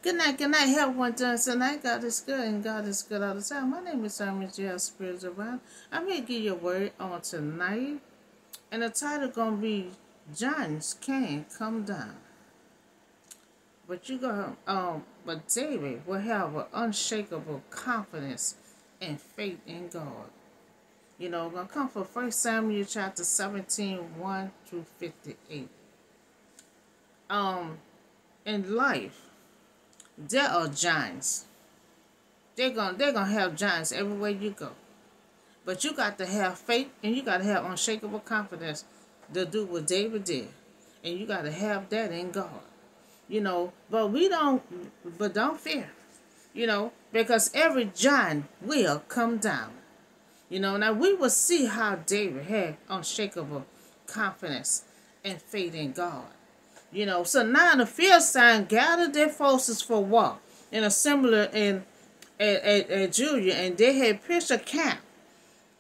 Good night, everyone. Johnson. I God is good and God is good all the time. My name is Herman J. Spirit Divine. I'm here to give you a word on tonight. And the title gonna be Giants Can't Come Down. But David will have an unshakable confidence and faith in God. You know, we're gonna come from 1 Samuel chapter 17, 1 through 58. In life, there are giants. They're gonna have giants everywhere you go. But you got to have faith and you got to have unshakable confidence to do what David did. And you got to have that in God. You know, but don't fear. You know, because every giant will come down. You know, now we will see how David had unshakable confidence and faith in God. You know, so now the Philistines gathered their forces for war and assembled at Judah, and they had pitched a camp.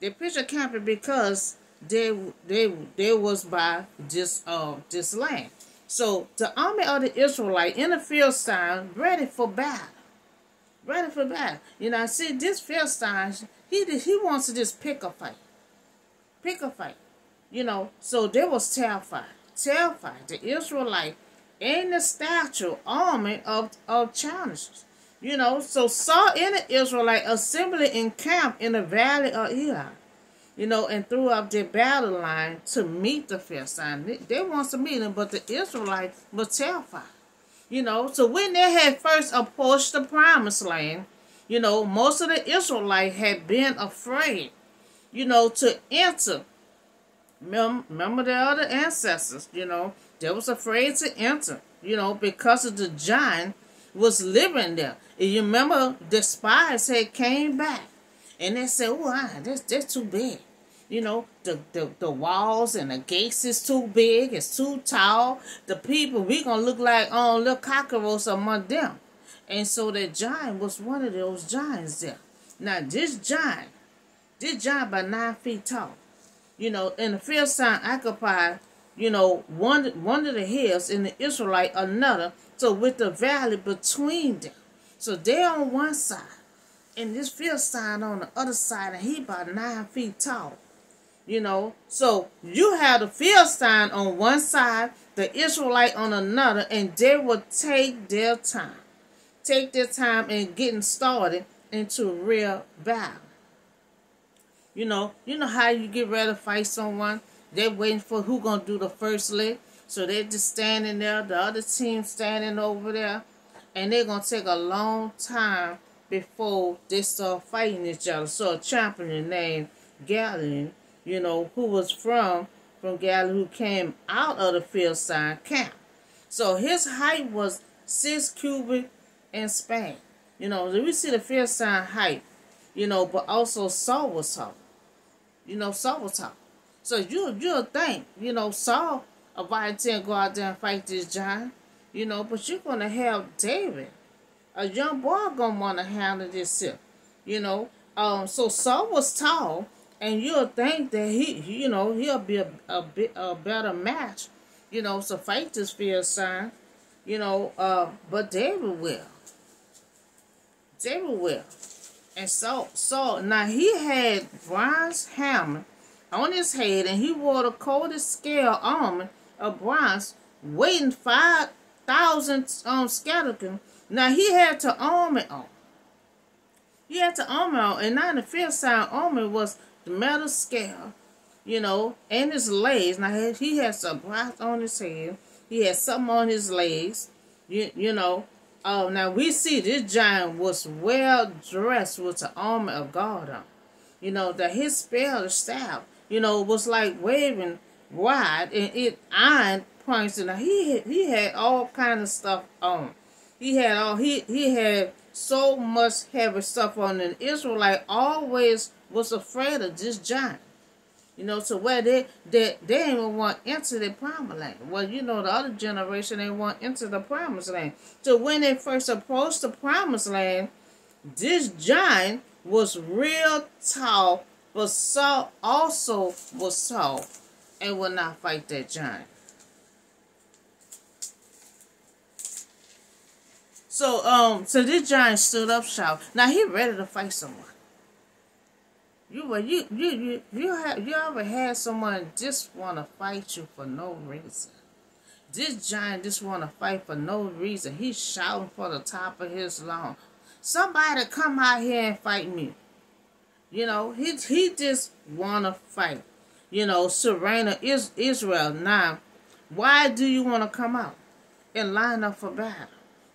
They pitched a camp because they was by this land. So the army of the Israelites in the Philistines ready for battle. Ready for battle. You know, see this Philistine, he wants to just pick a fight. Pick a fight. You know, so they was terrified. The Israelite in the stature army of challengers. You know, so Saul and the Israelite assembly in camp in the valley of Elah. You know, and threw up their battle line to meet the Philistines. They want to meet them, but the Israelites were terrified. You know, so when they had first approached the promised land, you know, most of the Israelites had been afraid, you know, to enter. Remember the other ancestors, you know, they was afraid to enter, you know, because of the giant was living there. And you remember the spies had came back and they said, oh, that's too big. You know, the walls and the gates is too big, it's too tall. The people, we gonna look like little cockroaches among them. And so that giant was one of those giants there. Now this giant by 9 feet tall. You know, and the Philistine occupied, you know, one of the hills, and the Israelite another. So with the valley between them. So they're on one side, and this Philistine on the other side, and he about 9 feet tall. You know, so you have the Philistine on one side, the Israelite on another, and they will take their time. Take their time in getting started into a real battle. You know how you get ready to fight someone? They're waiting for who gonna do the first lick. So they're just standing there, the other team standing over there, and they're gonna take a long time before they start fighting each other. So a champion named Galilee, you know, who was from Galilee, who came out of the Philistine camp. So his height was 6 cubits in span. You know, we see the Philistine height, you know, but also Saul was tall. You know, Saul was tall. So you'll think, you know, Saul about to go out there and fight this giant, you know, but you're going to have David, a young boy, going to want to handle this here, you know. So Saul was tall, and you'll think that he'll be a better match, you know, to fight this Philistine, you know, but David will. David will. And so now he had bronze hammer on his head, and he wore the coldest scale armor of bronze, weighing 5,000 scaticum. Now he had to arm it on. He had to armor on, and now the Philistine armor was the metal scale, you know, and his legs. Now he had some bronze on his head. He had something on his legs, you know. Now we see this giant was well dressed with the armor of God on. You know, that his spear staff, you know, was like waving wide, and it iron points. And he had all kind of stuff on. He had so much heavy stuff on, and Israelite always was afraid of this giant. You know, so where they didn't even want into the promised land. Well, you know, the other generation, they want into the promised land. So when they first approached the promised land, this giant was real tall, but Saul also was tall and would not fight that giant. So this giant stood up, shout. Now he ready to fight someone. You ever had someone just want to fight you for no reason? This giant just want to fight for no reason. He's shouting for the top of his lungs. Somebody come out here and fight me. You know, he just want to fight. You know, Serena is Israel. Now, why do you want to come out and line up for battle?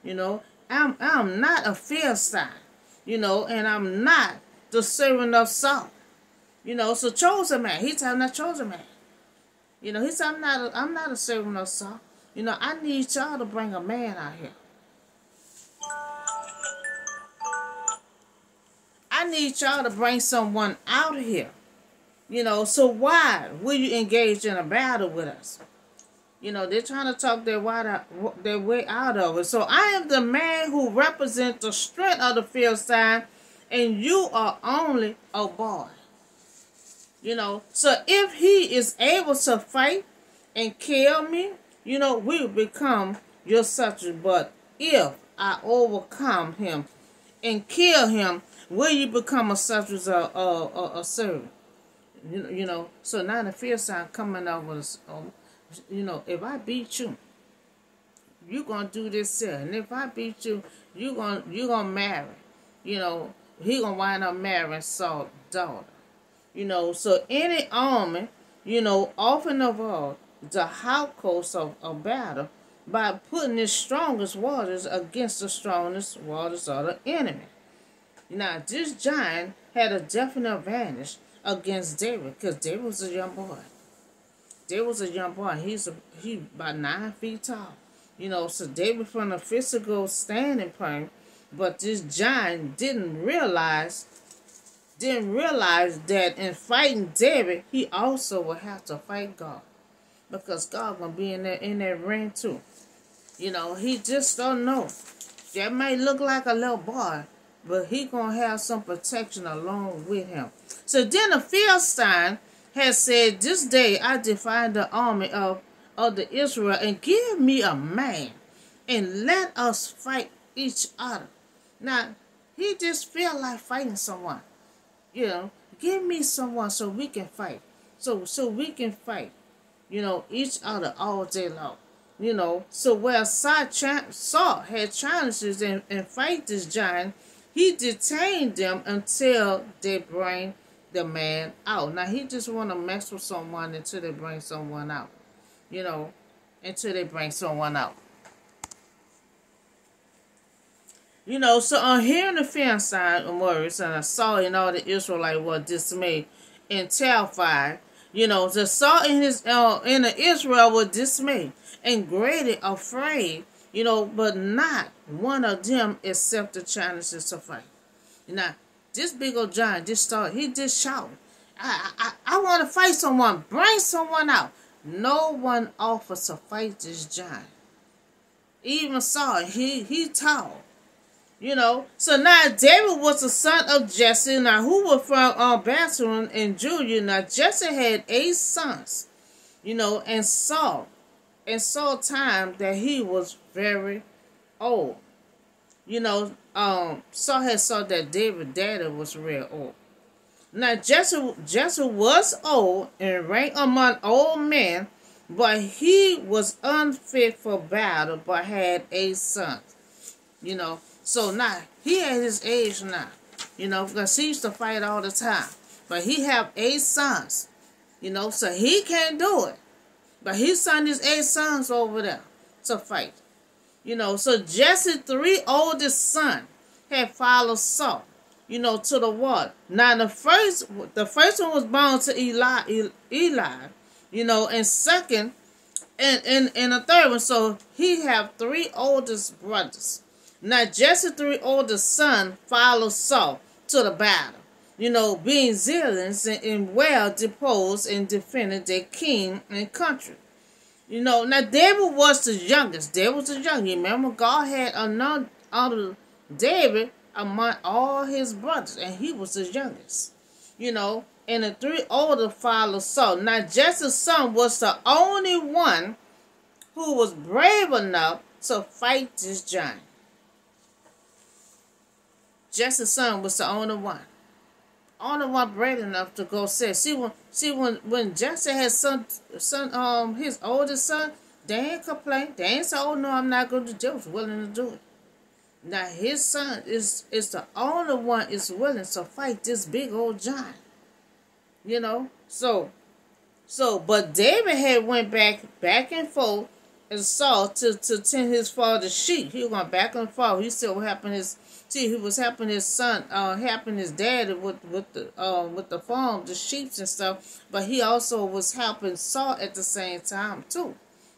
You know, I'm not a Philistine. You know, and I'm not the servant of Saul. You know, so chosen man. He said I'm not chosen man. You know, he said I'm not a servant of Saul. You know, I need y'all to bring a man out here. I need y'all to bring someone out here. You know, so why will you engage in a battle with us? You know, they're trying to talk their way out of it. So I am the man who represents the strength of the Philistine, and you are only a boy. You know, so if he is able to fight and kill me, you know, we will become your subject. But if I overcome him and kill him, will you become a subject or a servant? You know, so now the Philistine coming up with, you know, if I beat you, you're going to do this here. And if I beat you, you're gonna marry. You know, he going to wind up marrying Saul's daughter. You know, so any army, you know, often avoid the outcoast of battle by putting the strongest waters against the strongest waters of the enemy. Now, this giant had a definite advantage against David because David was a young boy. David was a young boy. He about 9 feet tall. You know, so David from a physical standing point, but this giant didn't realize that in fighting David, he also will have to fight God. Because God gonna be in that ring too. You know, he just don't know. That might look like a little boy, but he gonna have some protection along with him. So then the Philistine has said, this day I defy the army of the Israel, and give me a man, and let us fight each other. Now, he just feel like fighting someone. You know, give me someone so we can fight. So we can fight, you know, each other all day long. You know, so where Saul had challenges and fight this giant, he detained them until they bring the man out. Now, he just want to mess with someone until they bring someone out. You know, until they bring someone out. You know, so on hearing the Philistine words, and Saul and all the Israelites were dismayed and terrified. You know, the Saul and the Israel were dismayed and greatly afraid. You know, but not one of them accepted the challenges to fight. Now, this big old giant he just shouted, I want to fight someone. Bring someone out. No one offered to fight this giant. Even Saul, he tall. You know, so now David was the son of Jesse, now who was from Bethlehem and Judah. Now Jesse had 8 sons, you know, and Saul time that he was very old. You know, Saul had saw that David's daddy was real old. Now Jesse was old and ranked among old men, but he was unfit for battle, but had 8 sons. You know. So now, he at his age now, you know, because he used to fight all the time. But he have 8 sons, you know, so he can't do it. But he sent his 8 sons over there to fight. You know, so Jesse's 3 oldest sons had followed Saul, you know, to the water. Now, the first one was born to Eli, you know, and second, and the third one. So he have 3 oldest brothers. Now, Jesse's 3 oldest sons followed Saul to the battle, you know, being zealous and well deposed and defended their king and country. You know, now David was the youngest. David was the youngest. Remember, God had another David among all his brothers, and he was the youngest. You know, and the 3 older followed Saul. Now, Jesse's son was the only one who was brave enough to fight this giant. Jesse's son was the only one brave enough to go say. When Jesse had his oldest son, they ain't complain. They ain't say, "Oh no, I'm not going to do it." They was willing to do it. Now his son is the only one is willing to fight this big old giant. You know, but David had went back and forth and Saul to tend his father's sheep. He was going back and forth. He still he was helping his son, helping his dad with the farm, the sheep and stuff. But he also was helping Saul at the same time too.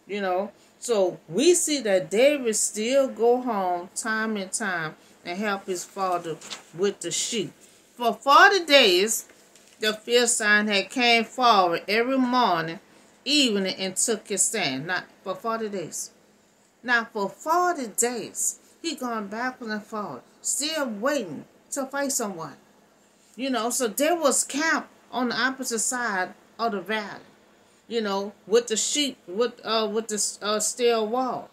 You know, so we see that David still go home time and time and help his father with the sheep. For 40 days, the Philistine had came forward every morning, evening, and took his stand. Not for 40 days. Now for 40 days, he going backwards and forward, still waiting to fight someone. You know, so there was camp on the opposite side of the valley. You know, with the sheep, with the steel wall.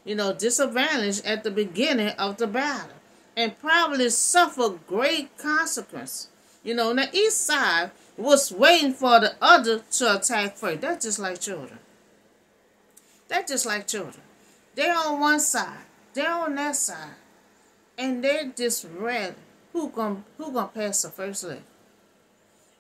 You know, disadvantaged at the beginning of the battle, and probably suffered great consequence. You know, the east side was waiting for the other to attack first. That's just like children. That's just like children. They're on one side, they're on that side, and they're just ready. Who gonna pass the first leg?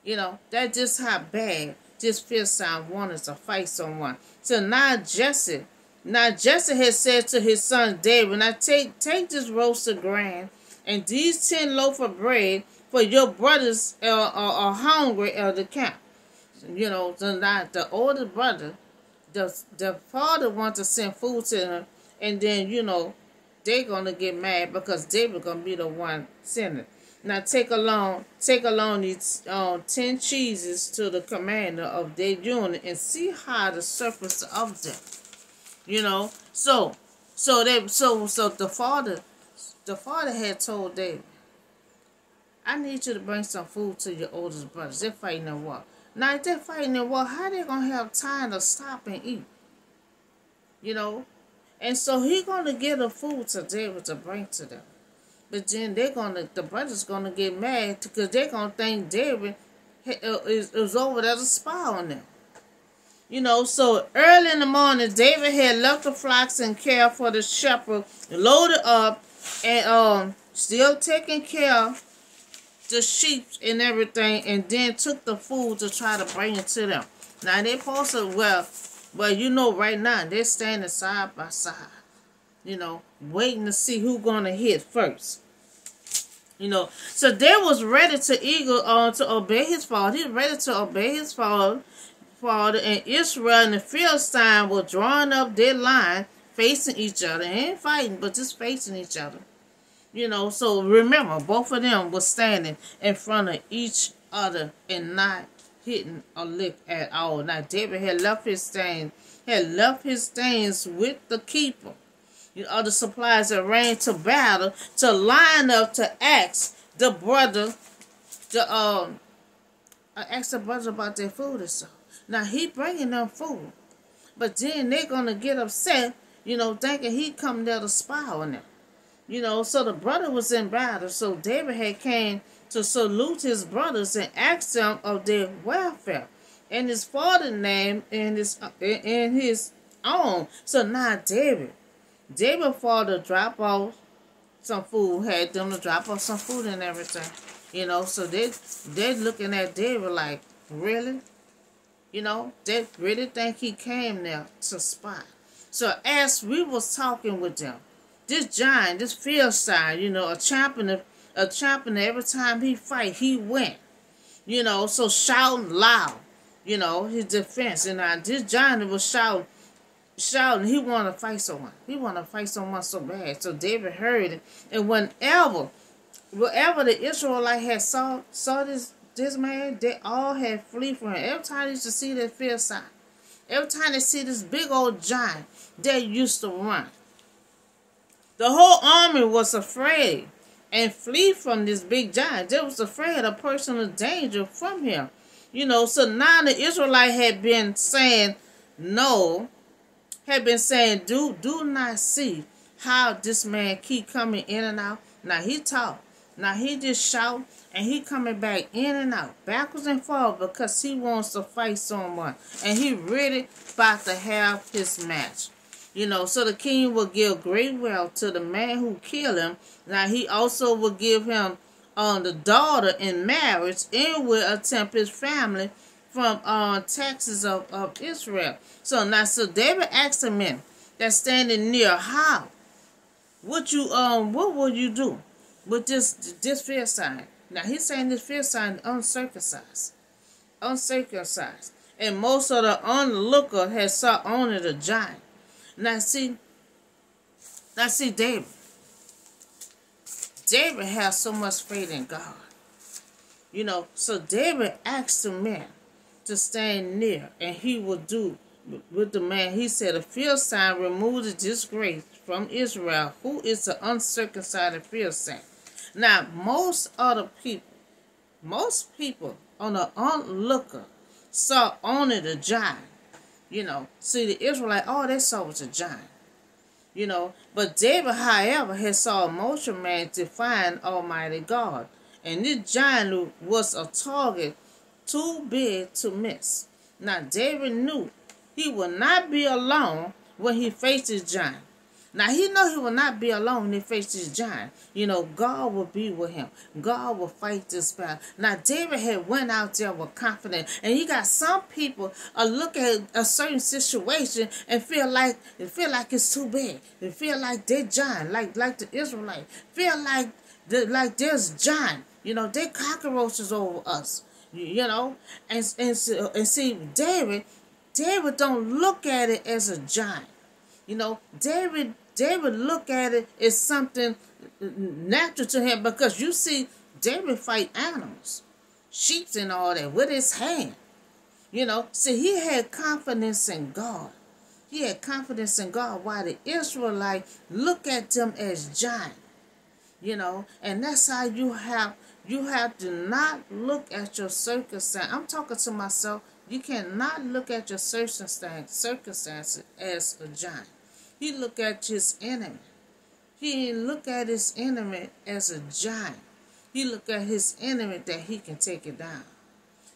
You know, that's just how bad this Philistine wanted to fight someone. So now Jesse had said to his son David, "Now take this roasted grain and these 10 loaves of bread, for your brothers are hungry at the camp." You know, the older brother, the father wants to send food to him, and then, you know, they're gonna get mad because David gonna be the one sending. Now take along these 10 cheeses to the commander of their unit and see how the surface of them. You know, so the father had told David, "I need you to bring some food to your oldest brothers. They're fighting in war." Now if they're fighting in war, how they gonna have time to stop and eat? You know, and so he gonna get the food to David to bring to them. But then the brothers gonna get mad because they're gonna think David is over there to spy on them. You know, so early in the morning, David had left the flocks and care for the shepherd, loaded up, and still taking care of the sheep and everything, and then took the food to try to bring it to them. Now they posted, well, you know, right now they're standing side by side, you know, waiting to see who gonna hit first. You know, so they was ready to obey his father. He was ready to obey his father, and Israel and the Philistine were drawing up their line, facing each other. They ain't fighting, but just facing each other. You know, so remember, both of them were standing in front of each other and not hitting a lick at all. Now David had left his things with the keeper. You know, the supplies that ran to battle to line up to ask the brother about their food and stuff. Now he bringing them food, but then they're gonna get upset, you know, thinking he come there to spy on them. You know, so the brother was in battle, so David had came to salute his brothers and ask them of their welfare and his father's name and his own. So now David father drop off some food, had them to drop off some food and everything. You know, so they're looking at David like, really? You know, they really think he came there to spy. So as we was talking with them, this giant, this Philistine, you know, a champion every time he fight, he win. You know, so shouting loud, you know, his defense. And this giant was shouting, he want to fight someone. He want to fight someone so bad. So David heard it. And wherever the Israelite had saw this man, they all had flee from him. Every time they used to see that Philistine, every time they see this big old giant, they used to run. The whole army was afraid and flee from this big giant. They was afraid of personal danger from him. You know, so now the Israelite had been saying no, do not see how this man keep coming in and out. Now he tall. Now he just shout and he coming back in and out, backwards and forwards because he wants to fight someone. And he really about to have his match. You know, so the king will give great wealth to the man who killed him. Now he also will give him the daughter in marriage and will attempt his family from taxes of Israel. So now, so David asked the men that's standing near, how? What will you do with this Philistine? Now he's saying this Philistine uncircumcised. Uncircumcised. And most of the onlooker had saw only the giant. Now see David. David has so much faith in God. You know, so David asked the men to stand near, and he will do with the man. He said, the Philistine remove the disgrace from Israel, who is the uncircumcised Philistine. Now, most people on the onlooker saw only the giant. You know, see the Israelite, all they saw was a giant. You know, but David, however, had saw a motion man defying Almighty God. And this giant was a target too big to miss. Now, David knew he would not be alone when he faced this giant. Now, he know he will not be alone when he faced this giant. You know, God will be with him. God will fight this battle. Now, David had went out there with confidence. And you got some people look at a certain situation and feel like it's too big. They feel like they're giant, like the Israelites. Feel like there's giant. You know, they're cockroaches over us. You know, and see, David don't look at it as a giant. You know, David look at it as something natural to him, because you see David fight animals, sheep and all that with his hand. You know, see, he had confidence in God. He had confidence in God, while the Israelites look at them as giant. You know, and that's how you have to not look at your circumstance. I'm talking to myself. You cannot look at your circumstances as a giant. He look at his enemy. He didn't look at his enemy as a giant. He look at his enemy that he can take it down.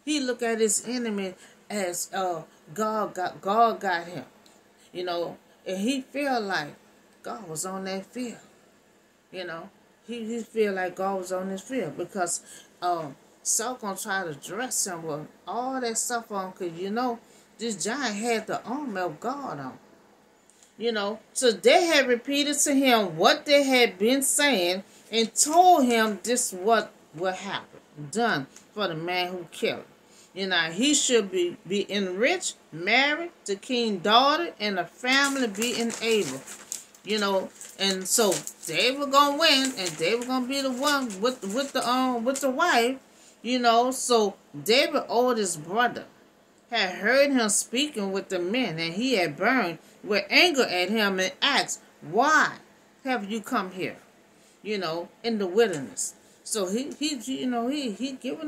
He look at his enemy as God got him. You know, and he feel like God was on that field. You know, he feel like God was on this field, because Saul gonna try to dress him with all that stuff on, because you know this giant had the armor of God on. You know, so they had repeated to him what they had been saying and told him this what would happen, done for the man who killed him. You know, he should be enriched, married to king's daughter, and a family be enabled. You know, and so David gonna win, and David gonna be the one with the wife. You know, so David, oldest brother, had heard him speaking with the men, and he had burned with anger at him and asked, "Why have you come here? You know, in the wilderness." So he giving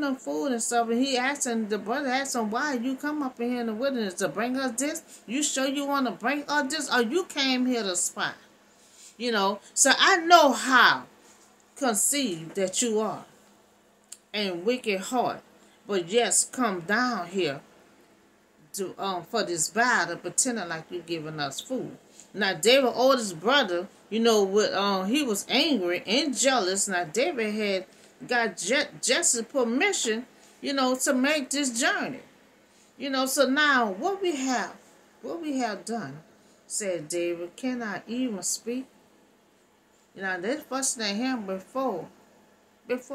them food and stuff, and the brother asked him, "Why you come up in here in the wilderness to bring us this? You sure you want to bring us this, or you came here to spy?" You know, so I know how conceived that you are, and wicked heart, but yes, come down here to for this battle, pretending like you're giving us food. Now David, oldest brother, you know, he was angry and jealous. Now David had got Jesse's permission, you know, to make this journey. You know, so now what we have done, said David, can I even speak? You know, they're fussing at him before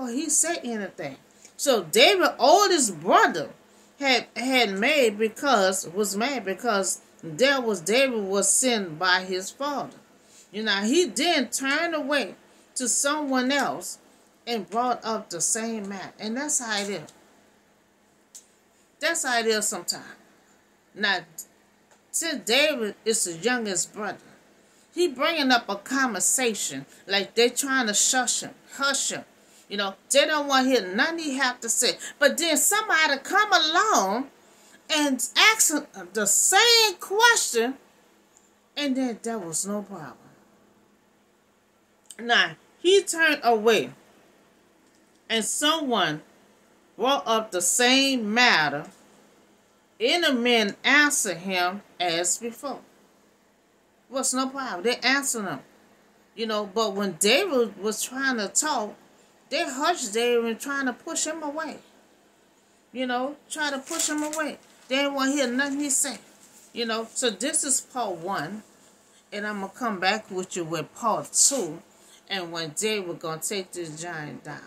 he said anything. So David, oldest brother, was mad because David was sent by his father. You know, he then turned away to someone else and brought up the same matter. And that's how it is. That's how it is sometimes. Now, since David is the youngest brother, he bringing up a conversation like they trying to hush him. You know, they don't want to hear nothing he have to say. But then somebody come along and ask him the same question, and then there was no problem. Now, he turned away and someone brought up the same matter, any men answer him as before. What's no problem? They answer them. But when David was trying to talk, they hushed David and trying to push him away. Try to push him away. They didn't want to hear nothing he said. So this is part 1. And I'm going to come back with you with part 2. And when David going to take this giant down.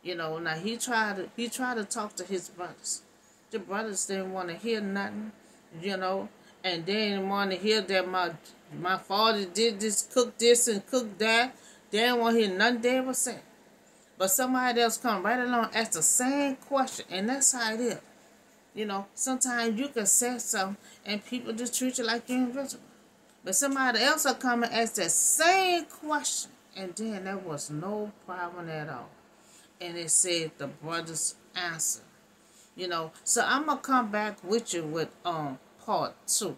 Now he tried to talk to his brothers. The brothers didn't want to hear nothing, and they didn't want to hear that my father did this and cooked that. They didn't want to hear nothing they ever said. But somebody else come right along, ask the same question, and that's how it is. Sometimes you can say something and people just treat you like you're invisible. But somebody else will come and ask that same question, and then there was no problem at all. And it said the brothers answered. So I'm going to come back with you with part 2.